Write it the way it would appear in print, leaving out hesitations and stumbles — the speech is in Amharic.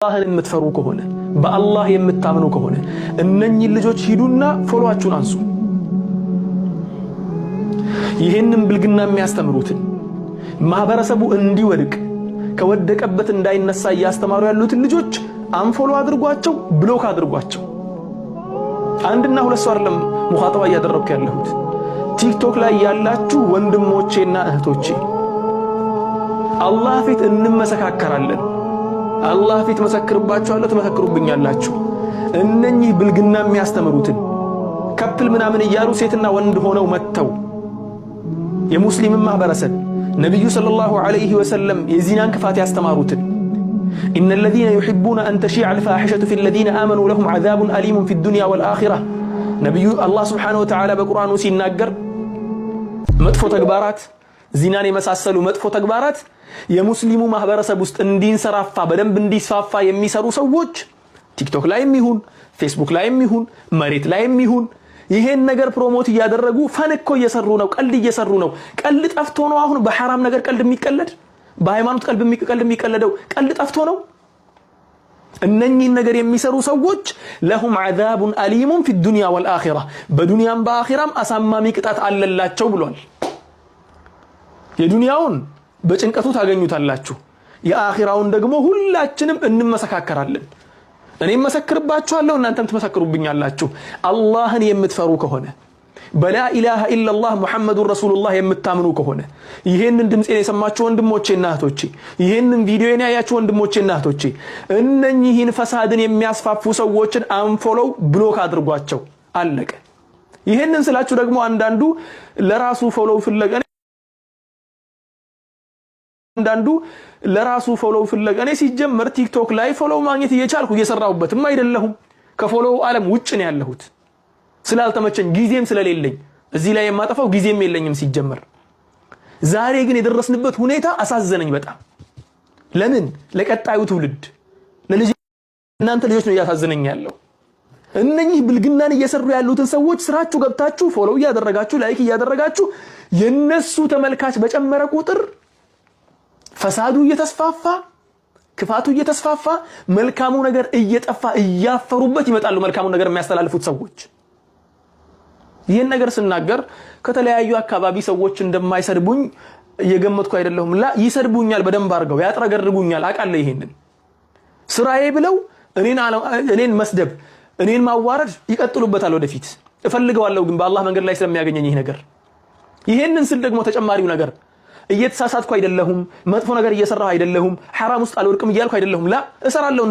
አላህን የምትፈሩ ከሆነ በአላህ የምታምኑ ከሆነ እነኚህ ልጆች ሂዱና ፎሎዋችሁን አንሱ። ይሄንን ብልግና የሚያስተምሩትን ማህበረሰቡ እንዲወድቅ ከወደቀበት እንዳይነሳ ያስተማሩ ያሉትን ልጆች አንፎሎ አድርጓቸው፣ ብሎክ አድርጓቸው። አንድና ሁለት ሰው አይደለም ሙኻጠባ እያደረኩ ያለሁት ቲክቶክ ላይ ያላችሁ ወንድሞቼና እህቶቼ አላህ ፊት እንመሰካከራለን። አላህ ፊት መሰክርባችኋለሁ፣ ተመሰክሩብኛላችሁ። እነኚህ ብልግና የሚያስተምሩትን ከፕል ምናምን እያሉ ሴትና ወንድ ሆነው መተው የሙስሊም ማህበረሰብ ነብዩ ሰለላሁ ዐለይሂ ወሰለም የዚናን ክፋት ያስተማሩትን إن الذين يحبون أن تشيع الفاحشة في الذين آمنوا لهم عذاب أليم في الدنيا والآخرة نبي الله سبحانه وتعالى بقرآن ሲናገር መጥፎ ተግባራት ዚናን የመሳሰሉ መጥፎ ተግባራት የሙስሊሙ ማህበረሰብ ውስጥ እንዲንሰራፋ በደንብ እንዲስፋፋ የሚሰሩ ሰዎች ቲክቶክ ላይም ይሁን ፌስቡክ ላይም ይሁን መሬት ላይም ይሁን ይሄን ነገር ፕሮሞት እያደረጉ ፈንኮ እየሰሩ ነው፣ ቀልድ እየሰሩ ነው። ቀልድ ጠፍቶ ነው አሁን በሐራም ነገር ቀልድ የሚቀለድ? በሃይማኖት ቀልድ የሚቀለደው ቀልድ ጠፍቶ ነው? እነኚህን ነገር የሚሰሩ ሰዎች ለሁም عذاب أليم في الدنيا والآخرة በዱንያም በአኺራም አሳማሚ ቅጣት አለላቸው ብሏል። የዱንያውን በጭንቀቱ ታገኙታላችሁ፣ የአኺራውን ደግሞ ሁላችንም እንመሰካከራለን። እኔም መሰክርባችኋለሁ፣ እናንተም ትመሰክሩብኛላችሁ። አላህን የምትፈሩ ከሆነ በላ ኢላሃ ኢላላህ ሙሐመዱር ረሱሉላህ የምታምኑ ከሆነ ይሄንን ድምጼን የሰማችሁ ወንድሞቼና እህቶቼ፣ ይሄንን ቪዲዮን ያያችሁ ወንድሞቼና እህቶቼ እነኚህን ፈሳድን የሚያስፋፉ ሰዎችን አንፎሎው ብሎክ አድርጓቸው። አለቀ። ይሄንን ስላችሁ ደግሞ አንዳንዱ ለራሱ ፎሎው ፍለጋ እኔ ሲጀመር ቲክቶክ ላይ ፎሎው ማግኘት እየቻልኩ እየሰራሁበትም አይደለሁም። ከፎሎው ዓለም ውጭ ነው ያለሁት ስላልተመቸኝ ጊዜም ስለሌለኝ እዚህ ላይ የማጠፋው ጊዜም የለኝም ሲጀመር። ዛሬ ግን የደረስንበት ሁኔታ አሳዘነኝ በጣም። ለምን? ለቀጣዩ ትውልድ እናንተ ልጆች ነው እያሳዘነኝ ያለው። እነኚህ ብልግናን እየሰሩ ያሉትን ሰዎች ስራችሁ ገብታችሁ ፎሎው እያደረጋችሁ ላይክ እያደረጋችሁ የነሱ ተመልካች በጨመረ ቁጥር ፈሳዱ እየተስፋፋ ክፋቱ እየተስፋፋ መልካሙ ነገር እየጠፋ እያፈሩበት ይመጣሉ። መልካሙ ነገር የሚያስተላልፉት ሰዎች ይሄን ነገር ስናገር ከተለያዩ አካባቢ ሰዎች እንደማይሰድቡኝ እየገመትኩ አይደለሁም። ላ ይሰድቡኛል፣ በደንብ አድርገው ያጥረገርጉኛል። አውቃለሁ። ይሄንን ስራዬ ብለው እኔን መስደብ እኔን ማዋረድ ይቀጥሉበታል ወደፊት። እፈልገዋለሁ ግን በአላህ መንገድ ላይ ስለሚያገኘኝ ይሄ ነገር። ይሄንን ስል ደግሞ ተጨማሪው ነገር እየተሳሳትኩ አይደለሁም፣ መጥፎ ነገር እየሰራሁ አይደለሁም፣ ሐራም ውስጥ አልወድቅም እያልኩ አይደለሁም። ላ እሰራለሁ።